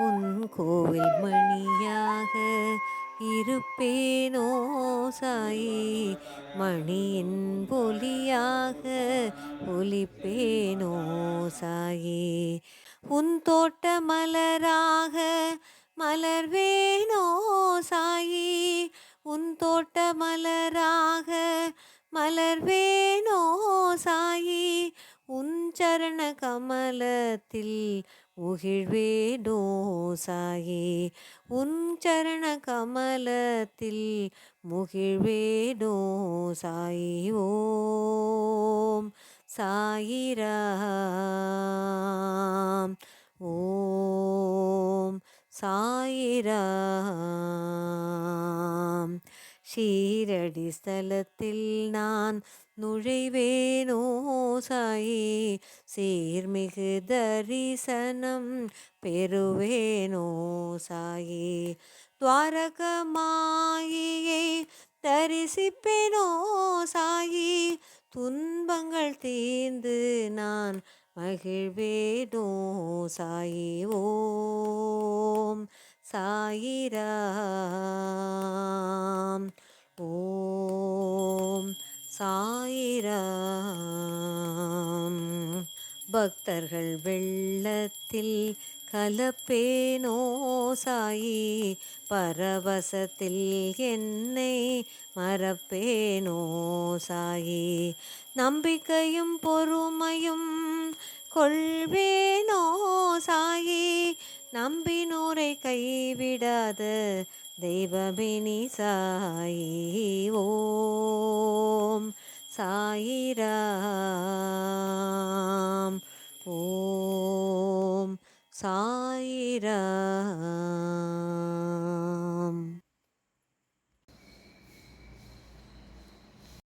உன் கோவில் மணியாக இருப்பேனோ சாயி, மணியின் ஒலியாக ஒலிப்பேனோ சாயி. உன் தோட்ட மலராக மலர்வேனோ சாயி, உன் தோட்ட மலராக மலர்வேனோ சாயி. உன் சரண கமலத்தில் முகிழ்வேனோ சாயி, உன் சரண கமலத்தில் முகிழ்வேனோ சாயி. ஓம் சாயிராம், ஓம் சாயிராம். ஷீரடி ஸ்தலத்தில் நான் நுழைவேனோ சாயி, சீர்மிகு தரிசனம் பெறுவேனோ சாயி. துவாரகமாயியை தரிசிப்பேனோ சாயி, துன்பங்கள் தீர்ந்து நான் மகிழ்வேனோ சாயி. ஓம் சாயிராம், ஓம் சாயிராம். பக்தர்கள் வெள்ளத்தில் கலப்பேனோ சாயி, பரவசத்தில் என்னை மறப்பேனோ சாயி. நம்பிக்கையும் பொறுமையும் கொள்வேனோ சாயி, நம்பினோரை கைவிடாத தெய்வமே நீ சாயி. ஓம் சாயிராம், ஓம் சாயிராம்.